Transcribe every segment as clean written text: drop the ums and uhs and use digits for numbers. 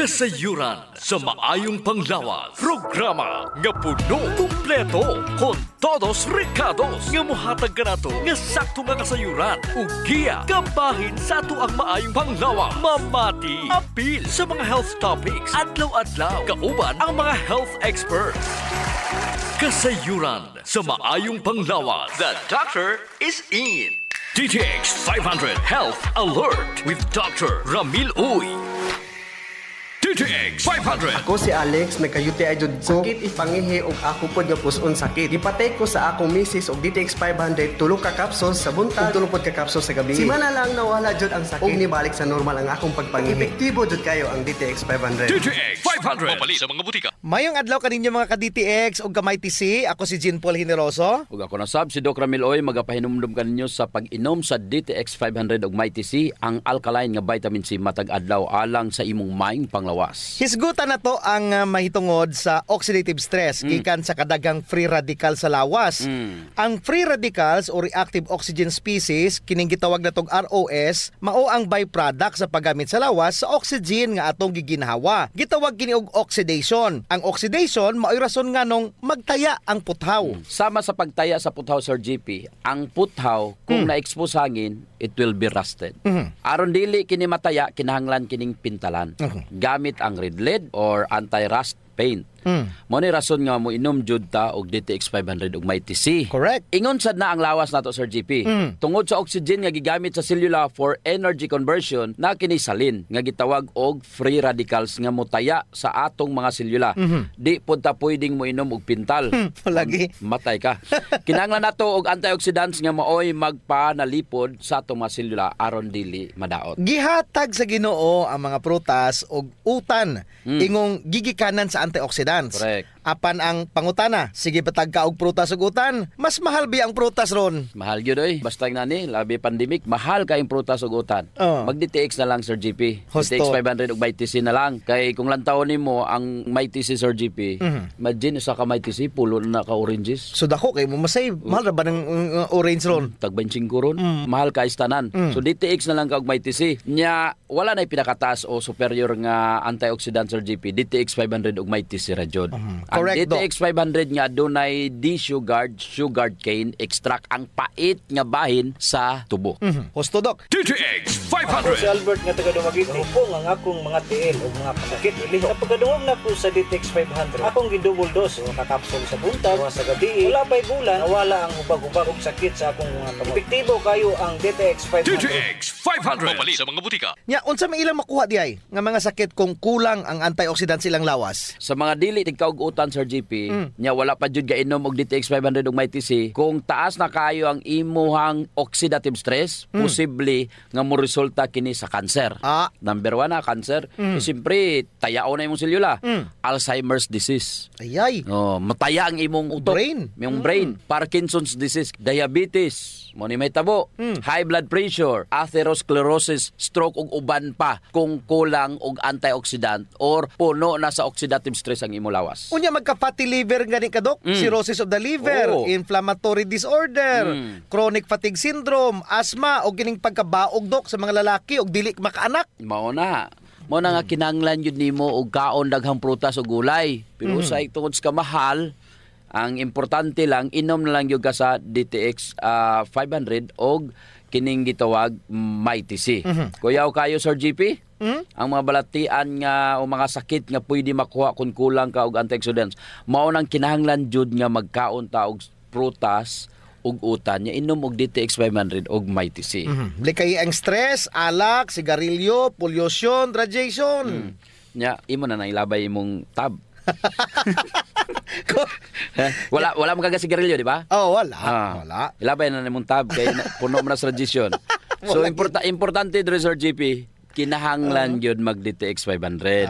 Kasayuran sa maayong panglawas. Programa nga puno, kumpleto, con todos recados. Nga muhatag ka na to nga sakto nga kasayuran. Ugiya, kabahin sa ato ang maayong panglawas. Mamati, apil sa mga health topics. Adlaw-adlaw, kauban ang mga health experts. Kasayuran sa maayong panglawas. The doctor is in. DTX 500 Health Alert with Dr. Ramil Uy. DTX 500. Ako si Alex, nagka-UTI jud ko. Sakit ipangihi og ako pod nga puson sakit. Ipatay ko sa akong misis og DTX 500 tulo ka capsules sa buntag, tulo pod ka capsules sa gabi. Simana lang nawala jud ang sakit. Og nibalik sa normal ang akong pagpangihi. Epektibo jud kayo ang DTX 500. DTX 500. Mapali sa mga butika. Mayong adlaw kaninyo mga ka-DTX og kamay TC. Ako si Jean Paul Generoso. Ug ako na sab si Doc Ramil Oy, magapahinumdum kaninyo sa pag-inom sa DTX 500 og Mighty C, ang alkaline nga vitamin C matag adlaw alang sa imong maayong panglawas. Hisgutan na to ang mahitungod sa oxidative stress gikan sa kadagang free radical sa lawas. Ang free radicals o reactive oxygen species kining gitawag natong ROS mao ang byproduct sa paggamit sa lawas sa oxygen nga atong giginhawa. Gitawag kini og oxidation. Ang oxidation mao'y rason nganong magtaya ang puthaw. Sama sa pagtaya sa puthaw, Sir GP, ang puthaw kung na-expose hangin, it will be rusted. Aron dili kini mataya, kinahanglan kining pintalan. Gamit ang red lead or anti-rust paint. Mo ni rason nga mo inom jud ta og DTX 500 og Mighty C. Correct. Ingon sad na ang lawas nato, Sir GP. Tungod sa oxygen nga gigamit sa selula for energy conversion, na kini salin nga gitawag og free radicals nga motaya sa atong mga selula. Di pud ta pwedeng mo inom og pintal. Lagi Matay ka. Kinahanglan nato og antioxidants nga maoy magpanalipod sa atong mga selula aron dili madaot. gihatag sa Ginoo ang mga prutas og utan ingong gigikanan sa antioxidants. Correct. Apan ang pangutana, sige batag ka og prutas ug utan, mas mahal bi ang prutas ron. Mahal gyud oy. Basta nani, labi pandemic, mahal kayong prutas ug utan. Mag-DTX na lang, Sir GP. Husto. DTX 500 ug Mighty C na lang. Kay kung lantawon nimo ang Mighty C, Sir GP, imagine sa ka Mighty C pulo na ka oranges. So dako kay mo masave. Mahal ra ba ng orange ron? Tag 25 ron. Mahal ka istanan. So DTX na lang ka og Mighty C. Nya wala na pinakataas o superior nga antioxidant, Sir GP. DTX 500 ug Mighty C ra jud. Ang Correct, DTX 500 nga dunay sugar cane extract, ang pait nga bahin sa tubo. Husto, Dok. DTX Ako si 500. Albert nga taga Dumaguete. Hupong ang akong mga tiil o mga pasakit iliho. Sa pagkadungog na po sa DTX 500, akong gidouble dose o kakapsul sa buntag, sa gabi. Wala pa'y bulan, nawala ang ubag-ubag og sakit sa akong mga kamot. Epektibo kayo ang DTX 500. DTX 500. Mapali sa mga butika. Nya unsa may ilang makuha di ay nga mga sakit kung kulang ang antioxidants ilang lawas? Sa mga dili tigkaugutan, Sir GP, nya wala pa jud gainom og DTX 500 ug Mighty C, kung taas na kayo ang imuhang oxidative stress, posible nga mo resulta kini sa cancer. Number 1 na cancer. Siyempre, tayao na imong selula. Alzheimer's disease. Ayay. Mataya ang imong utok. Brain. Yung brain. Parkinson's disease, diabetes, mo ni may tabo, high blood pressure, atherosclerosis, stroke ug uban pa kung kulang og antioxidant or puno na sa oxidative stress ang imong lawas. Unya magka-fatty liver gani ka, Dok. Cirrhosis of the liver, Oo. inflammatory disorder, chronic fatigue syndrome, asthma o gining pagkabaog, Dok, sa mga lalaki og dili makaanak. Mao na nga kinahanglan yun nimo og kaon daghang prutas ug gulay. Pero sa tungod sa mahal, ang importante lang inom na lang gyud ka sa DTX 500 og kining gitawag Mighty C. Kuyaw kayo, Sir GP? Ang mga balatian nga o mga sakit nga pwede makuha kung kulang ka og antioxidants, mao nang kinahanglan jud nga magkaon ta og prutas ug utan, nya inom og DTX 500 og Mighty C. Likay ang stress, alak, sigarilyo, pollution, radiation. Nya imo na ilabay imong tab. wala mo kagasigarilyo, di ba? Wala. Wala. Ilabay na nimong tab kay puno mo na sa radiation. So importante dre, Sir GP, kinahanglan yun mag DTX 500.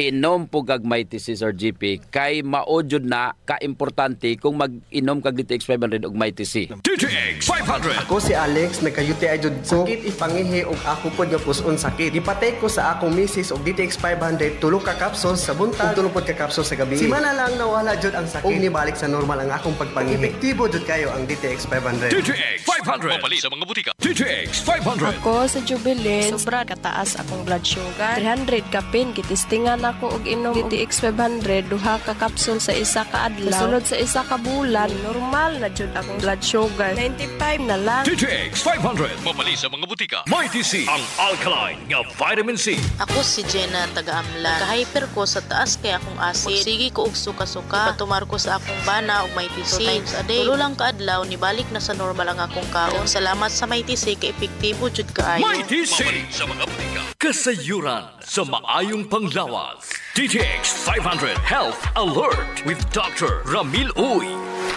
Inom po kag Mighty C, Sir GP, kay mao jud na ka-importante kung mag-inom kag DTX 500 og Mighty C. DTX 500. Ako si Alex, nagka-UTI jud ko. Sakit ipangihi og ako pod nga puson sakit. Ipatay ko sa akong misis og DTX 500 tulo ka capsules sa buntag, tulo pod ka capsules sa gabi. Simana lang nawala jud ang sakit. Og nibalik sa normal ang akong pagpangihi. Epektibo jud kayo ang DTX 500. DTX 500. Mapali sa mga butika. DTX 500. Ako sa Jubilee, sobra kataas mataas akong blood sugar. 300 kapin kitistingan ako og inom DTX 500 duha ka capsule sa isa ka adlaw. Sulod sa isa ka bulan, normal na jud akong blood sugar. 95 na lang. DTX 500 mabali sa mga butika. Mighty C ang alkaline nga vitamin C. Ako si Jenna taga-Amlan. Naka-hyper ko sa taas kay akong acid. Sige ko og suka-suka. Patumar ko sa akong bana og Mighty C. 2 times a day. Tulo lang ka adlaw nibalik na sa normal ang akong kaon. Salamat sa Mighty C kay epektibo jud kaayo. Mighty C sa mga butika. Kasayuran sa maayong panglawas. DTX 500 Health Alert with Dr. Ramil Uy.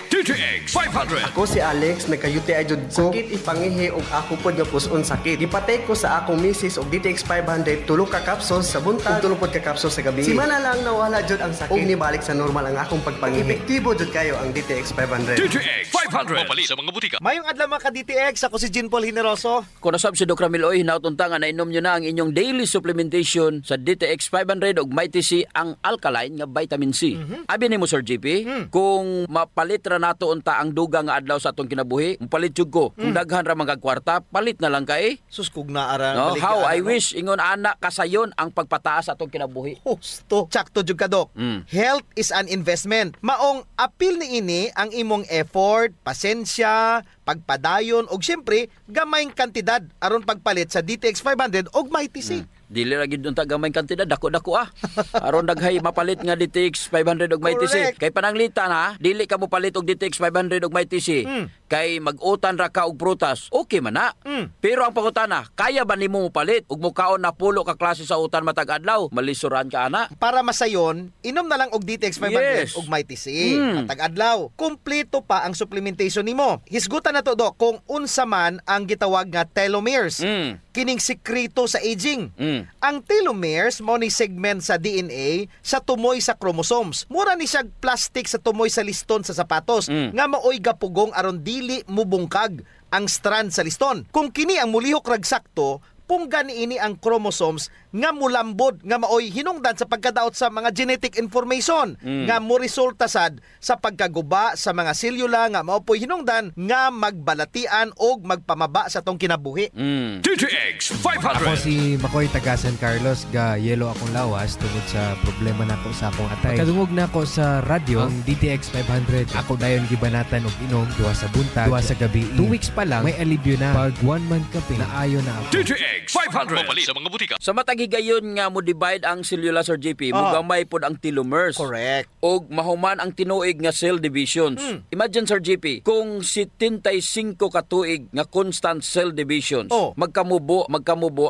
DTX 500. Ako si Alex, nagka-UTI jud ko. Sakit ipangihi og ako pod nga puson sakit. Gipatay ko sa akong misis og DTX 500 tulo ka capsules sa buntag ug tulo pod ka capsules sa gabi. Simana lang nawala jud ang sakit ug nibalik sa normal ang akong pagpangihi. Epektibo jud kayo ang DTX 500. DTX 500 mabali sa mga butika. Mayong adlaw mga ka-DTX, ako si Jean Paul Hineroso. Kung nasab si Dr. Ramil Oy, hinautunta nga nainom nyo na ang inyong daily supplementation sa DTX 500 ug Mighty C ang alkaline nga vitamin C. Abi nimo Sir JP, kung mapalit ra nato unta ang duga nga adlaw sa atong kinabuhi, palit jud ko. Kung daghan ra mga kwarta, palit na lang kay. Sus kog naara. No, how I wish ingon ana kasayon ang pagpataas sa atong kinabuhi. Husto. Sakto jud ka, Dok. Health is an investment. Maong apil ni ini ang imong effort, pasensya, pagpadayon og syempre gamayng kantidad aron pagpalit sa DTX 500 og Mighty C. Dili ra gid unta gamay kantidad, dako-dako aron daghay mapalit nga DTX 500 og Mighty C. Correct. Kay pananglitan dili ka mo palit og DTX 500 og Mighty C. Kay mag-utan ra ka og prutas. Okay man na. Pero ang pangutana, kaya ba nimo mo palit ug mukaon na pulo ka klase sa utan matag adlaw? Malisuran ka ana. Para masayon, inom na lang og DTX 500 Yes. og Mighty C. Matag adlaw. Kumpleto pa ang supplementation nimo. Hisgutan na to, Dok, kung unsa man ang gitawag nga telomeres. Kining sekreto sa aging. Ang telomeres mo ni segment sa DNA sa tumoy sa chromosomes. Mura ni siya plastic sa tumoy sa liston sa sapatos nga maoy gapugong aron dili mubungkag ang strand sa liston. Kung kini ang mulihok rag sakto, pungga niini ang chromosomes nga mulambod nga maoy hinungdan sa pagkadaot sa mga genetic information nga mo resulta sad sa pagkaguba sa mga selula nga mao po'y hinungdan nga magbalatian og magpamaba sa tong kinabuhi. DTX Ako 500. si Makoy taga San Carlos, ga yelo akong lawas tungod sa problema nako sa akong atay. Pagkadungog nako sa radyo ang DTX 500. Ako dayon gibanatan og inom duha sa buntag, duha sa gabi. 2 weeks pa lang may alibyo na. Pag 1 month kape na ayo na ako. DTX 500 mabali sa mga butika. Sa matag higayon nga mo divide ang selula Sir JP, mugamay pod ang telomeres. Correct. Og mahuman ang tinuig nga cell divisions. Imagine Sir JP, kung 75 ka tuig nga constant cell divisions, magkamubo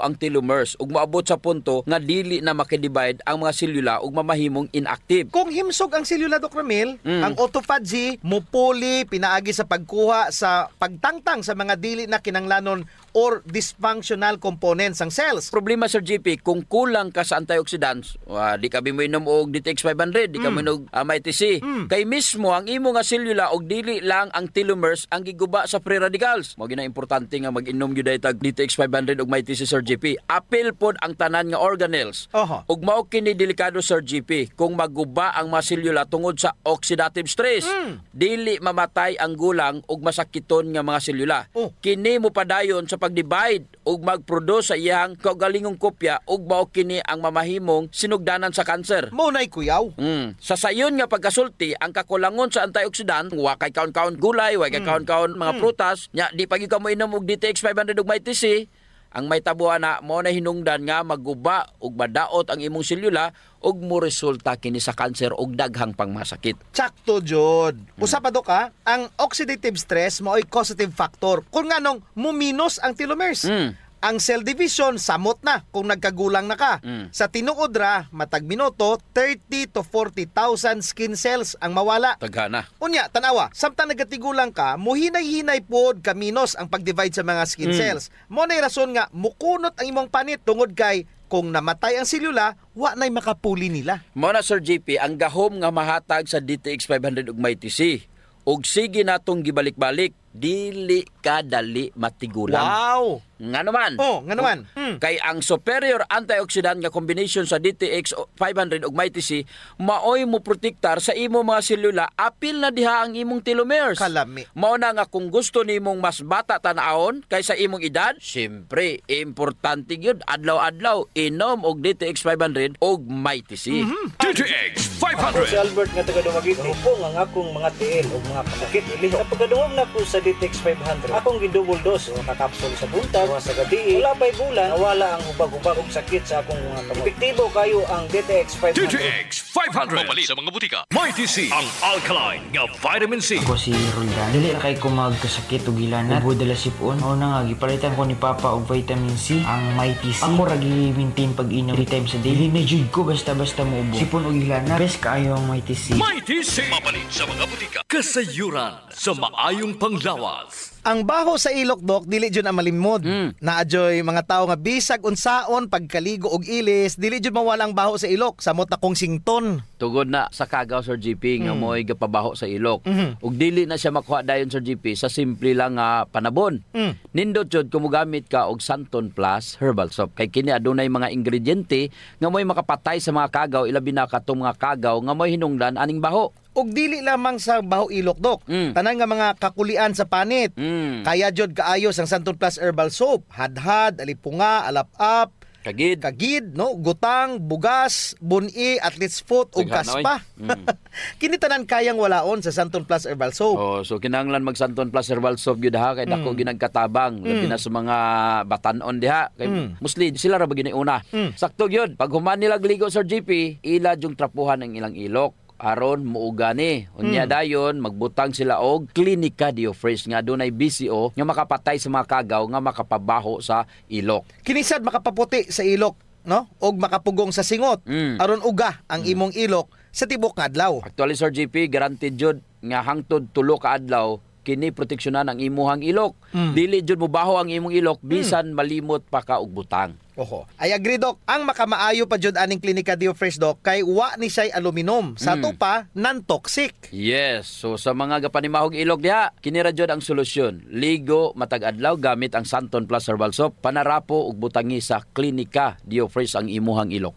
ang telomeres ug moabot sa punto nga dili na makidivide ang mga selula ug mamahimong inactive. Kung himsog ang selula, Dr. Ramil, ang autophagy mupuli pinaagi sa pagkuha sa pagtangtang sa mga dili na kinanglanon or dysfunctional components ng cells. Problema Sir JP, kung kulang ka sa antioxidants, di ka mo inom og DTX 500, di ka mo inom Mighty C. Kay mismo ang imo nga selula og dili lang ang telomeres ang giguba sa free radicals. Mao gina importante nga mag-inom gyud tag DTX 500 og Mighty C Sir JP. Apil pod ang tanan nga organelles. Ug mao kini delikado Sir JP kung maguba ang mga selula tungod sa oxidative stress. Dili mamatay ang gulang ug masakiton nga mga selula. Kini mo padayon sa pag-divide ug mag-produce sa iyang kaugalingong kopya ug mao kini ang mamahimong sinugdanan sa kanser. Mao nay kuyaw. Sa sayon nga pagkasulti, ang kakulangon sa antioxidant, wa kay kaon-kaon gulay, wa kay kaon-kaon mga prutas, nya di pagi ka mo inom og DTX 500 ug Mighty C, ang may tabuan na mao na hinungdan nga maguba ug madaot ang imong selula ug mo resulta kini sa kanser ug daghang pangmasakit. Sakto jud. Usa pa, Dok, ang oxidative stress mao'y causative factor kung nganong muminos ang telomeres. Ang cell division samot na kung nagkagulang na ka. Sa tinuod ra matag minuto 30 to 40,000 skin cells ang mawala. Taghana. Unya, tanawa, samtang nagatigulang ka, muhinay-hinay pod kaminos ang pag-divide sa mga skin cells. Mo nay rason nga mukunot ang imong panit tungod kay kung namatay ang selula, wa nay makapuli nila. Mao na Sir JP ang gahom nga mahatag sa DTX 500 ug Mighty C. Og sige natong gibalik-balik dili ka dali matigulang. Wow. Nga naman. Oh, nga naman. Kay ang superior antioxidant nga combination sa DTX 500 ug MyTC maoy mo protektar sa imo mga selula apil na diha ang imong telomeres. Kalami. Mao na nga kung gusto nimong mas bata tan-awon kaysa imong edad, syempre importante gyud adlaw-adlaw inom og DTX 500 ug MyTC. DTX Ako 500. si Albert nga taga Dumaguete. Hupong ang akong mga tiil o mga pasakit iliho. Napagkadungog na ko sa DTX 500. Akong gidouble dose o kakapsul sa buntag, sa gabi. Wala pa'y bulan, nawala ang ubag-ubag og sakit sa akong mga kamot. Epektibo kayo ang DTX 500. DTX 500. Papalit sa mga butika. MyTC, ang alkaline nga vitamin C. Ako si Roldan. Dili na kay ko magkasakit o gilanat. Ubo dala sipon. Mao na nga gipalitan ko ni Papa og vitamin C, ang MyTC. Ako ra gi-maintain pag-inom 3 times a day. Dili na jud ko basta-basta mo ubo. Sipon o gilanat. Best kaayo ang MyTC. MyTC, papalit sa mga butika. Kasayuran sa maayong panglawas. Ang baho sa ilok, Dok, dili jud ang malimod. Naadyoy mga tao nga bisag unsaon pagkaligo og ilis, dili jud mawala ang baho sa ilok. Samot akong sington. Tugod na sa kagaw Sir GP nga mo'y gapabaho sa ilok. Ug dili na siya makuha dayon Sir GP sa simple lang nga panabon. Nindot jud kung mogamit ka og Santon Plus Herbal Soap. Kay kini adunay mga ingrediente nga mo'y makapatay sa mga kagaw, ilabi na katong mga kagaw nga mo'y hinungdan aning baho. Og dili lamang sa baho ilok, Dok. Tanan nga mga kakulian sa panit. Kaya jud kaayos ang Santon Plus Herbal Soap. Hadhad, alipunga, alap-up, kagid, no, gutang, bugas, buni, athlete's foot ug kaspa. Kini tanan kayang walaon sa Santon Plus Herbal Soap. Oh, so kinahanglan mag Santon Plus Herbal Soap gyud ha kay dako ginagkatabang labi na sa mga batan-on diha kay mostly sila ra ba giniuna. Sakto gyud pag human nila ligo Sir GP, ila jung trapuhan ang ilang ilok aron muuga ni. Unya dayon magbutang sila og Clinica Diofresh nga dunay BCO nga makapatay sa mga kagaw nga makapabaho sa ilok. Kinisad makapaputi sa ilok, no? Og makapugong sa singot aron uga ang imong ilok sa tibok nga adlaw. Actually Sir GP, guaranteed jud nga hangtod 3 ka adlaw kini proteksyonan ang imuhang ilok. Dili jud mobaho ang imong ilok bisan malimot pa ka og butang. Oho. I agree, Dok. Ang makamaayo pa jud aning Clinica Diofresh, Dok, kay wa ni siya'y aluminum. Sa to pa, non-toxic. Yes. So sa mga gapanimahog ilok diha, kini ra jud ang solusyon. Ligo matag adlaw gamit ang Santon Plus Herbal Soap, panarapo ug butangi sa Clinica Diofresh ang imuhang ilok.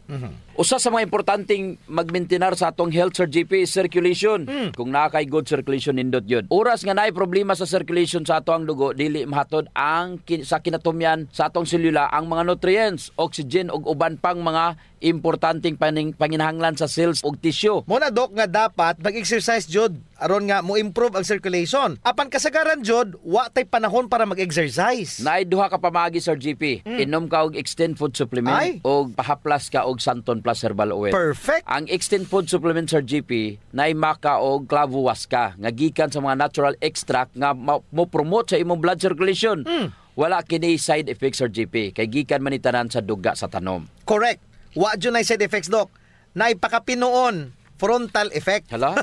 Usa sa mga importanteng magmaintenar sa atong health Sir GP is circulation. Kung naa kay good circulation nindot yun. Oras nga naay problema sa circulation sa atong dugo, dili mahatod ang sa kinatumyan sa atong selula ang mga nutrients, oxygen ug uban pang mga importanteng panginahanglan sa cells ug tissue. Muna, Dok, nga dapat mag-exercise jud aron nga mo improve ang circulation. Apan kasagaran jud, wa tay panahon para mag-exercise. Naay duha ka pamagi Sir GP. Inom ka og Extend Food Supplement ug pahaplas ka og Santon Plus Herbal Oil. Perfect. Ang Extend Food Supplement Sir GP naay maka og clavo waska nga gikan sa mga natural extract nga mo promote sa imong blood circulation. Wala kini side effects Sir GP kay gikan man itanan sa duga sa tanom. Correct. Wa jud nay side effects, Dok. Nay pakapinoon frontal effect. Hala?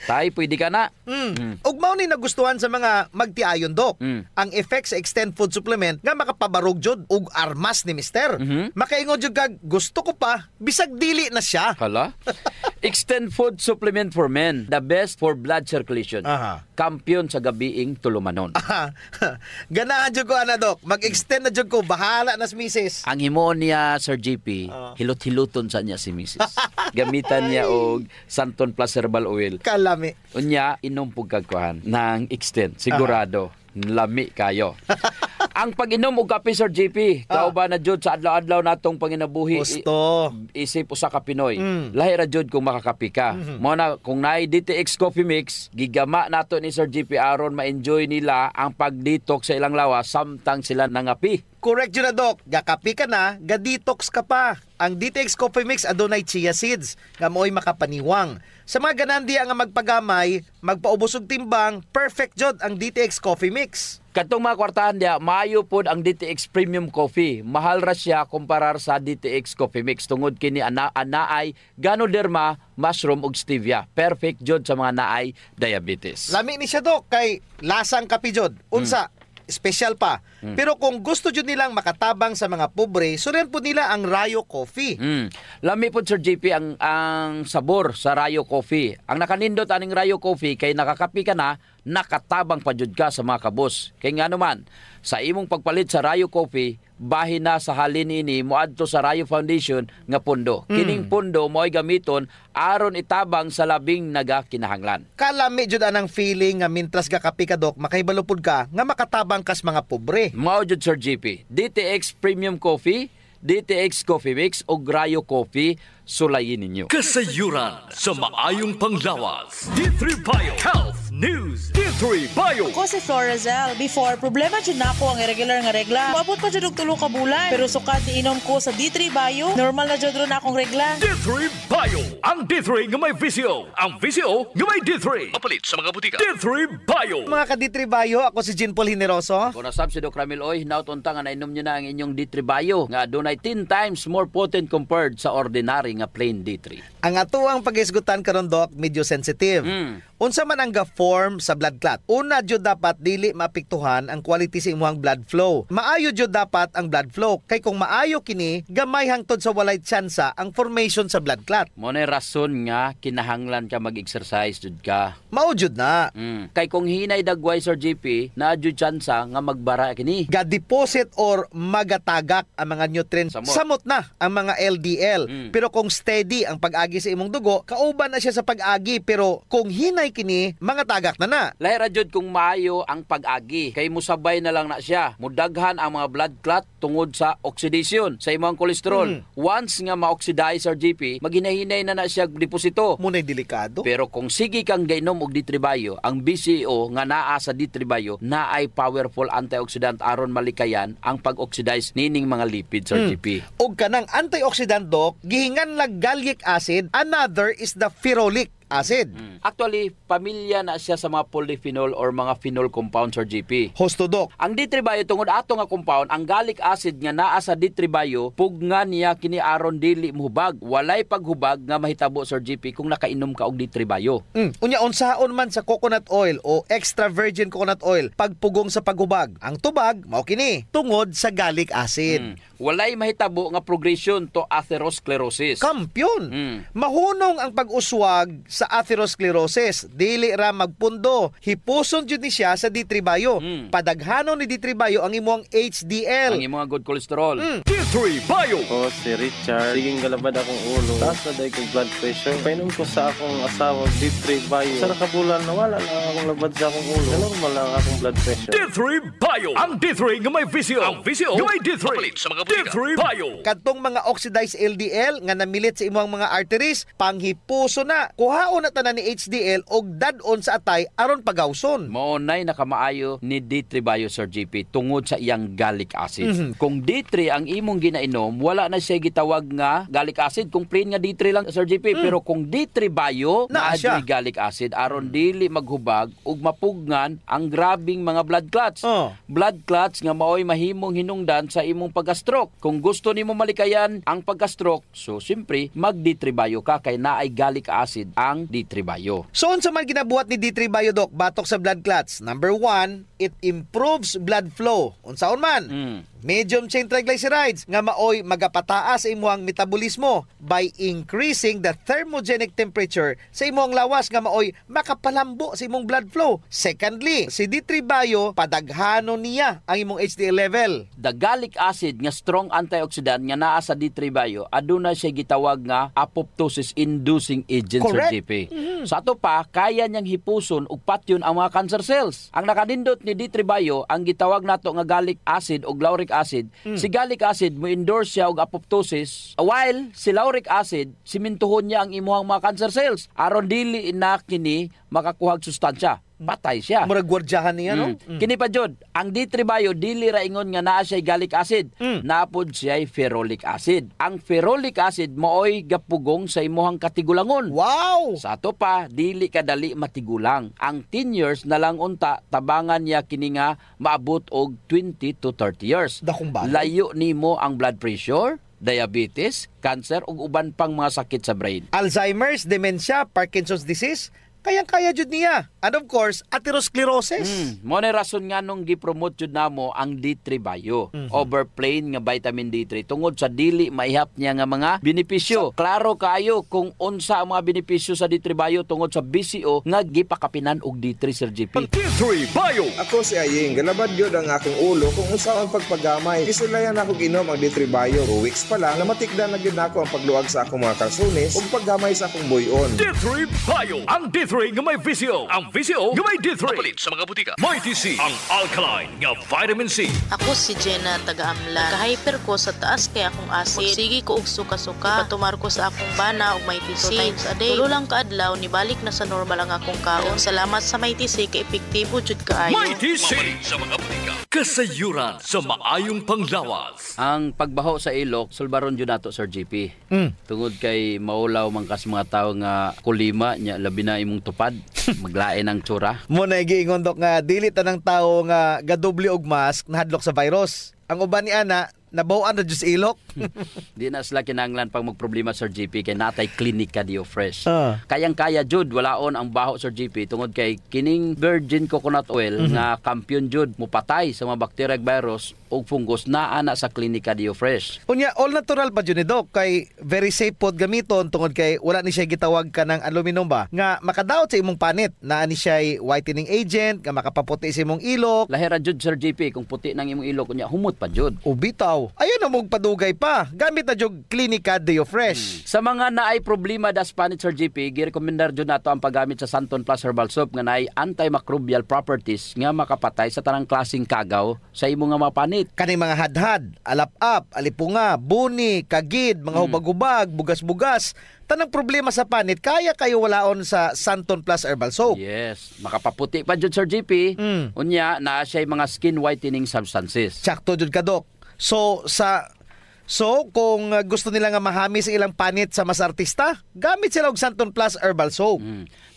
Tay, pwede ka na. Ug mao ni nagustuhan sa mga magtiayon, Dok. Ang effect sa Extend Food Supplement nga makapabarog jud ug armas ni Mister. Makaingon jud kag gusto ko pa bisag dili na siya. Hala? Extend Food Supplement for Men, the best for blood circulation. Kampiyon sa gabiing tulumanon. Ganahan jud ko ana, Dok. Mag-extend na jud ko, bahala na si Mrs. Ang himo niya Sir GP, hilot-hiluton sa niya si Mrs. Gamitan niya og Santon Plus Herbal Oil. Kalami. Unya inom pug kagkuhan ng Extend, sigurado lami kayo. Ang pag-inom og kape Sir JP, kauban na jud sa adlaw-adlaw natong panginabuhi. Gusto. Isip usa ka Pinoy. Lahi ra jud kung makakapi ka. Mo na kung naay DTX Coffee Mix, gigama nato ni Sir JP aron ma-enjoy nila ang pag-detox sa ilang lawas samtang sila nangapi. Correct yun na, Dok. Gakapi ka na, ga-detox ka pa. Ang DTX Coffee Mix adunay chia seeds nga mo'y makapaniwang. Sa mga ganandiya nga magpagamay, magpaubos og timbang, perfect jud ang DTX Coffee Mix. Katong mga kwartahan dia, maayo pod ang DTX Premium Coffee. Mahal ra siya kumparar sa DTX Coffee Mix tungod kini anaay Ganoderma, mushroom ug stevia. Perfect jud sa mga naay diabetes. Lami ni siya, Dok, kay lasang kape jud. Unsa? Special pa. Pero kung gusto jud nilang makatabang sa mga pobre, sunan po nila ang Rayo Coffee. Lami po Sir JP ang sabor sa Rayo Coffee. Ang nakanindot aning Rayo Coffee kay nakakapi ka na, nakatabang pa jud ka sa mga kabos. Kay nga naman, sa imong pagpalit sa Rayo Coffee, bahin na sa halin ini moadto sa Rayo Foundation nga pundo. Kining pundo mo'y gamiton aron itabang sa labing nagakinahanglan. Kalami jud anang feeling nga mintras ga kapi ka Dok, makaibalupod ka nga makatabang kas mga pobre. Mao jud Sir GP, DTX Premium Coffee, DTX Coffee Mix o Rayo Coffee, sulayin ninyo. Kasayuran sa maayong panglawas. D3 Bio Health News. D3 Bio. Ako si Florazel. Before, problema dyan na ako ang irregular nga regla. Maabot pa dyan og 3 ka bulan. Pero sukat iinom ko sa D3 Bio, normal na dyan ron akong regla. D3 Bio. Ang D3 nga may VCO. Ang VCO nga may D3. Mapalit sa mga butika. D3 Bio. Mga ka-D3 Bio, ako si Jean Paul Hineroso. Kung nasab si Doc Ramil Oy, nautunta nga nainom nyo na ang inyong D3 Bio nga dunay 10 times more potent compared sa ordinary nga plain D3. Ang atuang pag-isgutan karon Dok, medyo sensitive. Unsa man ang ga-form sa blood clot? Una jud dapat dili maapektuhan ang quality sa imong blood flow. Maayo jud dapat ang blood flow kay kung maayo kini, gamay hangtod sa walay tsansa ang formation sa blood clot. Mo na rason nga kinahanglan ka mag-exercise jud ka. Mao jud na. Kay kung hinay dagway Sir GP, na jud tsansa nga magbara kini. Ga-deposit or magatagak ang mga nutrients. Samot na ang mga LDL. Pero kung steady ang pag-agi sa imong dugo, kauban na siya sa pag-agi. Pero kung hinay kini, mga tagak na na. Lahi ra jud kung maayo ang pag-agi. Kay musabay na lang na siya. Mudaghan ang mga blood clot tungod sa oxidation sa imong kolesterol. Once nga ma-oxidize Sir GP, maghinay-hinay na siya deposito. Munay delikado. Pero kung sige kang gainom og D3 Bio, ang BCO nga naa sa D3 Bio na ay powerful antioxidant aron malikayan ang pag-oxidize nining mga lipid Sir GP. Og kanang antioxidant Dok, gihingan lang gallic acid, another is the ferulic acid. Actually, pamilya na siya sa mga polyphenol or mga phenol compounds or GP. Hosto Dok. Ang D3 Bio tungod ato nga compound, ang gallic acid nga naa sa D3 Bio, pugna niya kini aron dili mohubag. Walay paghubag nga mahitabo Sir GP kung nakainom ka og D3 Bio. Unya unsaon man sa coconut oil o extra virgin coconut oil pagpugong sa paghubag. Ang tubag mao kini tungod sa gallic acid. Walay mahitabo nga progression to atherosclerosis. Kampyon. Mahunong ang pag-uswag sa atherosclerosis. Dili ra magpundo. Hipuson jud ni siya sa D3 Bio. Padaghanon ni D3 Bio ang imong HDL. Ang imong good cholesterol. D3 Bio. Ako si Richard. Siging galabad akong ulo. Taas na dahil kong blood pressure. Painom ko sa akong asawa D3 Bio. Sa nakabulan na wala lang akong labad sa akong ulo. Normal lang akong blood pressure. D3 Bio. Ang D3 nga may VCO. Ang VCO nga may D3. Mapalit sa mga butika. D3 Bio. Kadtong mga oxidized LDL nga namilit sa imong mga arteries, panghipuso na. Kuhaon na tanan ni HDL og dadon sa atay aron pagawson. Maunay nakamaayo ni D3 Bio Sir GP tungod sa iyang gallic acid. Kung D3 ang imong ginainom, wala na siya gitawag nga gallic acid kung plain nga D3 lang Sir GP. Pero kung D3 Bio, naa siya gallic acid aron dili maghubag ug mapugnan ang grabing mga blood clots. Blood clots nga maoy mahimong hinungdan sa imong pagka-stroke. Kung gusto nimo malikayan ang pagka-stroke, so simpre mag D3 Bio ka kay naay gallic acid ang D3 Bio. So unsa man ginabuhat ni D3 Bio Dok batok sa blood clots? Number 1, it improves blood flow. Unsaon man? Medium chain triglycerides nga maoy magapataas sa imong metabolismo by increasing the thermogenic temperature sa imong lawas nga maoy makapalambo sa imong blood flow. Secondly, si D3 Bio padaghanon niya ang imong HDL level. The gallic acid nga strong antioxidant nga naa sa D3 Bio aduna siya gitawag nga apoptosis inducing agent Sir GP. Sa ato pa kaya niyang hipuson ug patyon ang mga cancer cells. Ang nakanindot ni D3 Bio ang gitawag nato nga gallic acid o lauric acid. Si gallic acid mo endorse siya og apoptosis while si lauric acid simintuhon niya ang imuhang mga cancer cells aron dili na kini makakuhag sustansya. Patay siya. Murag gwardyahan niya, no? Kini pa jud, ang D3 Bio dili ra ingon nga naa siya gallic acid, naapod siya ferulic acid. Ang ferulic acid mooy gapugong sa imuhang katigulangon. Wow! Sa ato pa dili kadali matigulang. Ang 10 years na lang unta tabangan niya kini nga maabot og 20 to 30 years. Dakong bagay. Layo nimo ang blood pressure, diabetes, cancer ug uban pang mga sakit sa brain. Alzheimer's, dementia, Parkinson's disease, kayang-kaya jud niya. And of course, atherosclerosis. Mo na rason nga nung gi-promote jud namo ang D3 Bio. Overplain nga vitamin D3 tungod sa dili maihap niya nga mga benepisyo. Klaro kayo kung unsa ang mga benepisyo sa D3 Bio tungod sa BCO nga gipakapinan og D3 Sir GP. D3 Bio. Ako si Aying, galabad yun ang akong ulo kung unsa ang pagpagamay. Kisulayan ako ginom ang D3 Bio. 2 weeks pa lang, namatikdan na gyud nako ang pagluag sa akong mga kalsones ug paggamay sa akong buyon. D3 Bio. Ang D3 nga may VCO. Ang VCO nga may D3. Mapalit sa mga butika. May TC. Ang alkaline nga vitamin C. Ako si Jenna taga-amlan. Ka-hyper ko sa taas kay akong acid. Sige ko og suka-suka. Patumar ko sa akong bana og may TC. 2 times a day. Tulo lang kaadlaw ni balik na sa normal ang akong kaon. Salamat sa may TC kay epektibo jud kaayo. May TC sa mga butika. Kasayuran sa maayong panglawas. Ang pagbaho sa ilok, sulbaron jud nato Sir GP. Tungod kay maulaw man kas mga tawo nga kulima nya labi na imong tupad, maglain ang tsura. Mo na giingon dok nga dili tanang tawo nga gadoble og mask nahadlok sa virus. Ang uban ni ana nabawan na jud sa ilok. Di na sila kinahanglan pag magproblema Sir GP kay natay Clinica Dio Fresh. Kayang-kaya jud walaon ang baho Sir GP tungod kay kining virgin coconut oil nga kampiyon jud mupatay sa mga bacteria ug virus ug fungus naa na sa Clinica Dio Fresh. Unya all natural pa jud ni Doc kay very safe pod gamiton tungod kay wala ni siya gitawag ka ng aluminum ba nga makadaot sa imong panit naa ni siya whitening agent nga makapaputi sa imong ilok. Lahira jud Sir GP kung puti nang imong ilok unya humot pa jud. Ubitaw. Ayun na mong padugay pa. Gamit na jud Clinica Dio Fresh. Sa mga naay problema das panit Sir GP, gi-recommendar jud nato ang paggamit sa Santon Plus Herbal Soap nga naay antimicrobial properties nga makapatay sa tanang klaseng kagaw sa imong nga mapanit. Kaning mga hadhad, alap-ap, alipunga, buni, kagid, mga hubag-hubag, bugas-bugas, tanang problema sa panit, kaya kayo walaon sa Santon Plus Herbal Soap. Yes, makapaputi pa jud Sir GP. Unya na siya mga skin whitening substances. Sakto jud ka Doc. So kung gusto nila nga mahamis ilang panit sa mas artista, gamit sila og Santon Plus Herbal Soap.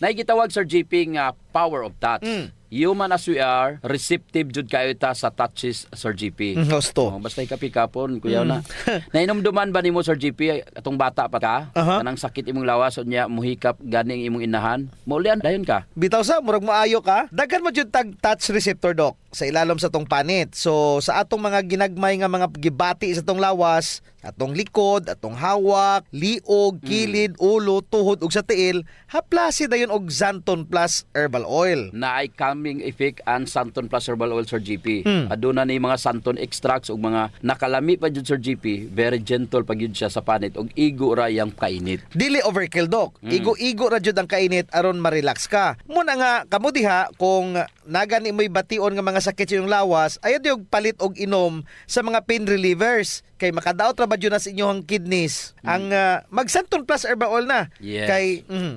Naigitawag Sir GP nga power of touch. Human as we are, receptive jud kayo ta sa touches Sir GP. Gusto. Basta ikapikapon kuya na. Nainomduman ba nimo Sir GP atong bata pa ka? Kanang sakit imong lawas unya muhikap gani ang imong inahan. Maulian dayon ka. Bitaw sa murag maayo ka. Daghan mo jud tag touch receptor Doc sa ilalom sa tong panit. So sa atong mga ginagmay nga mga gibati sa tong lawas, atong likod, atong hawak, liog, kilid, ulo, tuhod ug sa tiil, haplasi dayon og Santon Plus Herbal Oil. Naay calming effect ang Santon Plus Herbal Oil Sir GP. Aduna ni mga Santon extracts ug mga nakalami pa jud Sir GP, very gentle pag yun siya sa panit ug igo ra yang kainit. Dili overkill Doc. Igo-igo ra jud ang kainit aron ma-relax ka. Muna nga kamo diha kung nagani mo'y bation nga mga sakit sa iyong lawas, ayod yung palit og inom sa mga pain relievers kay makadaot ra ba yun sa inyong kidneys ang mag Santon Plus Herbal Oil na. Yes.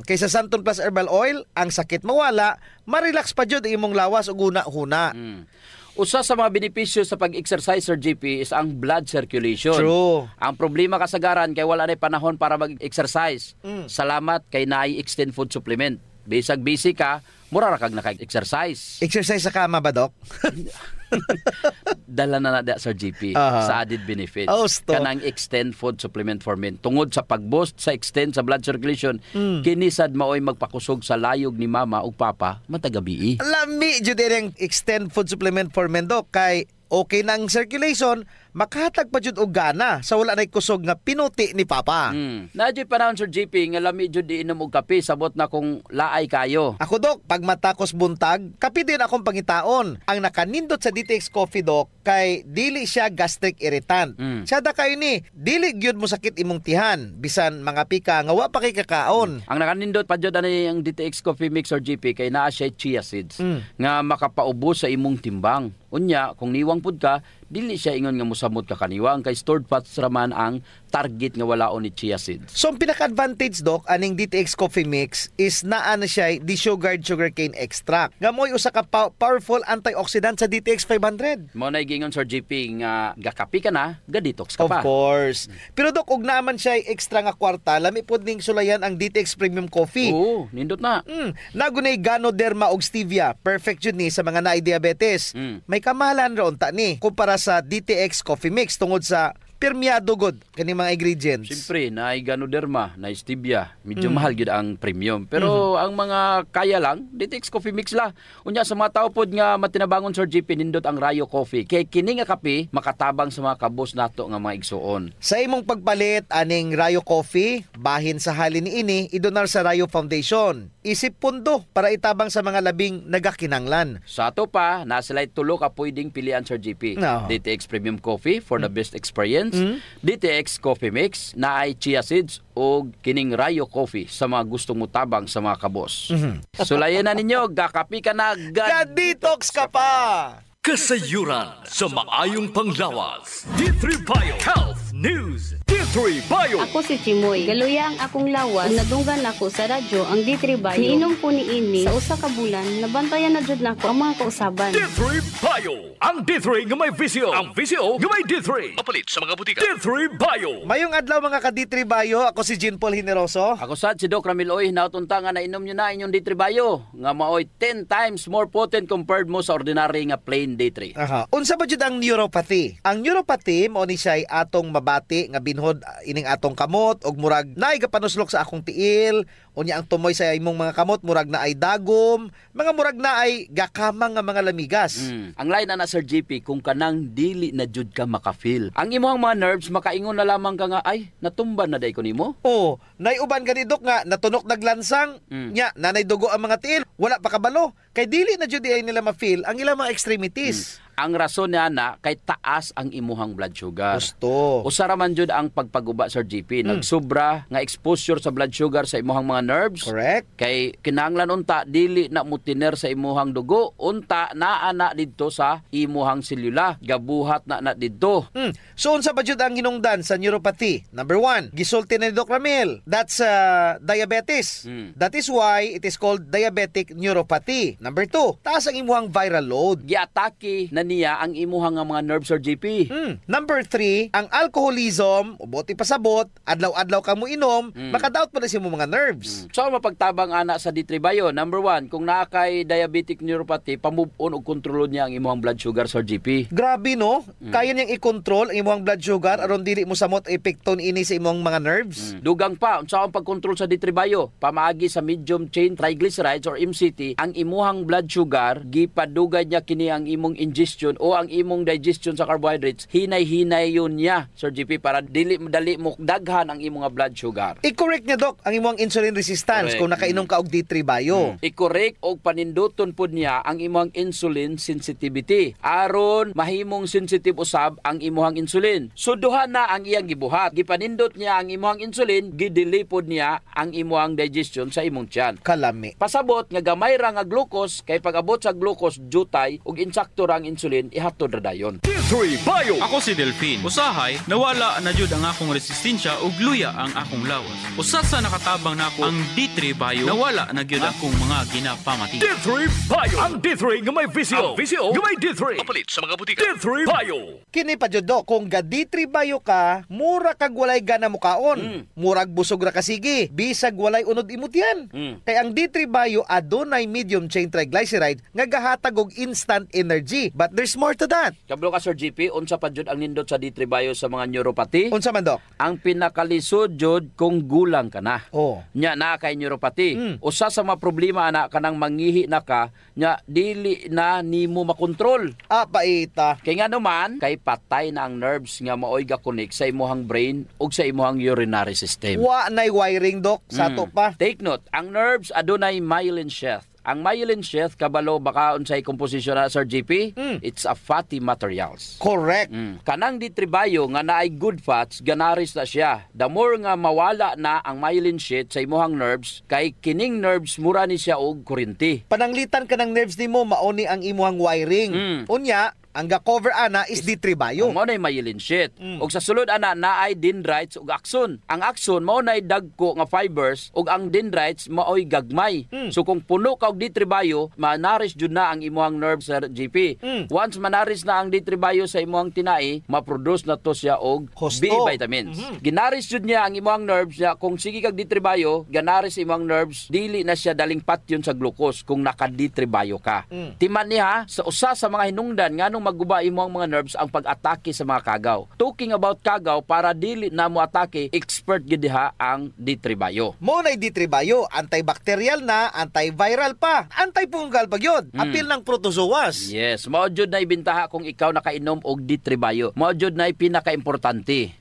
Kay sa Santon Plus Herbal Oil ang sakit mawala, ma-relax pa jud imong lawas ug una-huna. Usa sa mga benepisyo sa pag-exercise Sir GP is ang blood circulation. True. Ang problema kasagaran kay wala na panahon para mag-exercise. Salamat kay naay extend food supplement. Bisag busy ka, mura ra kag naka-exercise. Exercise sa kama ba Doc? Dala na da Sir GP sa added benefits. Kanang extend food supplement for men. Tungod sa pag-boost sa extend sa blood circulation, kinisad maoy magpakusog sa layog ni mama ug papa matagabi. Lami jud ang extend food supplement for men Doc kay okay nang circulation, makahatag pa jud og gana sa wala nay kusog nga pinuti ni papa. Nadyo panahon Sir GP nga lami jud iinom og kape sabot na kung laay kayo. Ako Doc, pag matakos buntag, kape din akong pangitaon. Ang nakanindot sa DTX Coffee Doc kay dili siya gastric irritant. Siya da kayo ni, dili gyud mo sakit imong tihan bisan mga pika nga wa pa kay kakaon. Ang nakanindot pa jud ani ang DTX Coffee Mix Sir GP kay naa siya chia seeds nga makapaubos sa imong timbang. Unya kung niwang pud ka, dili siya ingon nga mosamot ka kaniwang kay stored fats raman ang target nga walaon ni chia seeds. So ang pinaka-advantage Doc aning DTX Coffee Mix is naa na siya desugared sugarcane extract. Nga mo'y usa ka powerful antioxidant sa DTX 500. Mo na gingon Sir GP nga gakapi ka na, ga-detox ka pa. Of course. Pero Doc, ug naaman siya extra nga kwarta, lami pod ning sulayan ang DTX Premium Coffee. Oo, nindot na. Nagunay Ganoderma og stevia, perfect yun ni sa mga naay diabetes. May kamahalan ra unta ni kumpara sa DTX Coffee Mix tungod sa pirmyado god kani mga ingredients? Siyempre, na Ganoderma, na Stevia, medyo mahal gyud ang premium. Pero ang mga kaya lang, DTX Coffee Mix la. Unya sa mga tao pod nga matinabangon Sir JP nindot ang Rayo Coffee. Kay kini nga kape makatabang sa mga kabos nato nga mga igsuon. Sa imong pagpalit aning Rayo Coffee, bahin sa halin niini idonar sa Rayo Foundation. Isip pundo para itabang sa mga labing nagakinanglan. Sa ato pa, nasilay tulo ka pwedeng pilian Sir JP. No. DTX Premium Coffee for the best experience, DTX Coffee Mix na ay chia seeds o kining Rayo Coffee sa mga gustong mutabang sa mga kabos. Sulayan na ninyo, gakapi ka na, Detox ka pa! Kasayuran sa maayong panglawas. D3 Bio Health News. D3 Bio. Ako si Chimoy. Galuya ang akong lawas. Kung nadunggan ako sa radyo ang D3 Bio. Niinom ko ni ini sa usa ka bulan, nabantayan na jud nako ang mga kausaban. D3 Bio. Ang D3 nga may visio. Ang visio nga may D3. Mapalit sa mga butika. D3 Bio. Mayong adlaw mga ka D3 Bio. Ako si Jean Paul Hineroso. Ako sad si Doc Ramil Oy, nautunta nga nainom nyo na inyong D3 Bio. Nga maoy 10 times more potent compared mo sa ordinary nga plain D3. Aha. Unsa ba jud ang neuropathy? Ang neuropathy mao ni siya atong mabati nga binhod ining atong kamot og murag naay gapanuslok sa akong tiil, unya ang tumoy sa imong mga kamot murag na ay dagom, mga murag na ay gakamang nga mga lamigas. Ang line na Sir JP kung kanang dili na jud ka makafeel. Ang imong mga nerves makaingon na lamang ka nga ay natumba na day ko nimo. Oh, nay uban gani Dok nga natunok naglansang, nya nanay dugo ang mga tiil, wala pa kabalo. Kay dili na jud ay nila ma-feel ang ilang mga extremities. Ang rason niya na kay taas ang imuhang blood sugar. Gusto. Usara man jud ang pagpaguba Sir JP. Nagsubra nga exposure sa blood sugar sa imuhang mga nerves. Correct. Kay kinahanglan unta dili na mutiner sa imuhang dugo, unta naa na didto sa imuhang selula. Gabuhat na didto. So unsa ba jud ang hinungdan sa neuropathy? Number 1, gisulti ni Doc Ramil. That's diabetes. That is why it is called diabetic neuropathy. Number 2, taas ang imuhang viral load. Giatake na niya ang imuhang nga mga nerves Sir JP. Number 3, ang alcoholism, ubot ipasabot, adlaw-adlaw ka mo inom, makadaot pa na si mo mga nerves. So mapagtabang ana sa D3 Bio, number 1, kung naa kay diabetic neuropathy, pamove on og kontrolon niya ang imuhang blood sugar Sir JP. Grabe no? Kaya niyang i-control ang imuhang blood sugar aron dili mo samot epekton ini sa imuhang mga nerves. Dugang pa, unsa ang pagkontrol sa D3 Bio? Pamaagi sa medium chain triglycerides or MCT, ang imuhang blood sugar gipadugay niya kini ang imong ingestion o ang imong digestion sa carbohydrates, hinay-hinay yun niya, Sir JP, para dili madali mo daghan ang imong blood sugar. I-correct niya, Doc, ang imong insulin resistance kung nakainom ka og D3 Bio. I-correct og paninduton pod niya ang imong insulin sensitivity. Aron mahimong sensitive usab ang imong insulin. So duha na ang iyang gibuhat. Gipanindot niya ang imong insulin, gidili pod niya ang imong digestion sa imong tiyan. Kalami. Pasabot nga gamay ra nga glucose, kay pag-abot sa glucose jutay ug insakto ra ang insulin ihatod ra dayon. D3 Bio. Ako si Delphine. Usahay, nawala na jud ang akong resistensya ug luya ang akong lawas. Usa sa nakatabang nako ang D3 Bio, nawala na gyud akong mga ginapamati. D3 Bio. Ang D3 nga may visio. Ang visio nga may D3. Mapalit sa mga butika. D3 Bio. Kini pa jud, Doc, kung ga D3 Bio ka, mura kag walay gana mo kaon. Murag busog ra ka sige, bisag walay unod imutyan. Kay ang D3 Bio adunay medium chain triglyceride nga gahatag og instant energy. But there's more to that. Kablo ka Sir JP, unsa pa jud ang nindot sa D3 Bio sa mga neuropathy? Unsa man, Doc? Ang pinakalisod jud kung gulang ka na. Nya na kay neuropathy. Usa sa mga problema ana kanang mangihi na ka, nya dili na nimo makontrol. Paita. Kay nga naman, kay patay na ang nerves nga maoy ga-connect sa imuhang brain ug sa imuhang urinary system. Wa nay wiring, Doc, sa to pa. Take note, ang nerves adunay myelin sheath. Ang myelin sheath, kabalo baka unsay composition na Sir JP? It's a fatty materials. Correct. Kanang D3 Bio nga naay good fats, ganaris na siya. The more nga mawala na ang myelin sheath sa imuhang nerves, kay kining nerves mura ni siya og kuryente. Pananglitan ka ng nerves nimo mauni ang imuhang wiring. Unya, ang ga-cover ana is D3 Bio. Mao nay myelin sheath. Ug sa sulod ana naay dendrites ug axon. Ang axon mao nay dagko nga fibers ug ang dendrites maoy gagmay. So kung puno ka og D3 Bio, manaris jud na ang imuhang nerves Sir JP. Once manaris na ang D3 Bio sa imuhang tinai, ma-produce na to siya og B vitamins. Ginaris jud niya ang imuhang nerves niya. Kung sige kag D3 Bio, ganaris imong nerves, dili na siya daling patyon sa glucose kung naka D3 Bio ka. Timan niya sa usa sa mga hinungdan nganong maguba imo ang mga nerves ang pag-atake sa mga kagaw. Talking about kagaw, para dili na mo atake, expert gid diha ang D3 Bio. Mo na D3 Bio, antibacterial na, antiviral pa, antifungal pa gyud. Apil ng protozoas. Yes, mao jud na ibintaha kung ikaw nakainom og D3 Bio. Mao jud na pinaka-importante.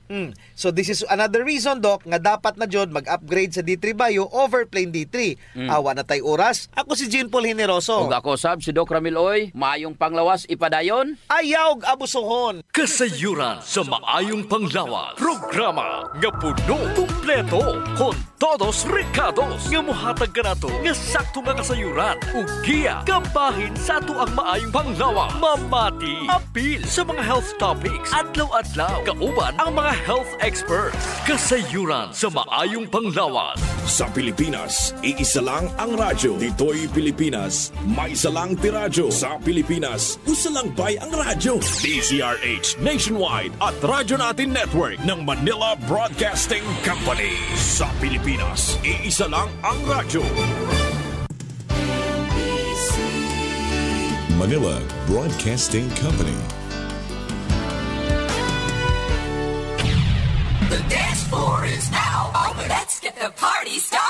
So this is another reason, Doc, nga dapat na jud mag-upgrade sa D3 Bio over plain D3. Awa na tay oras. Ako si Jean Paul Generoso. Ug ako sab si Doc Ramil Oy. Maayong panglawas ipadayon. Ayaw abusohon. Kasayuran sa maayong panglawas. Programa nga puno, kumpleto, con todos recados nga mohatag kanato nga sakto nga kasayuran ug giya kabahin sa ato ang maayong panglawas. Mamati apil sa mga health topics adlaw-adlaw kauban ang mga health experts. Kasayuran sa maayong panglawas. Sa Pilipinas, iisa lang ang radyo. Dito'y Pilipinas, may isa lang tiradyo. Sa Pilipinas, usa lang bay ang radyo. DZRH Nationwide at Radyo Natin Network ng Manila Broadcasting Company. Sa Pilipinas, iisa lang ang radyo. Manila Broadcasting Company. The dance floor is now open. Let's get the party started.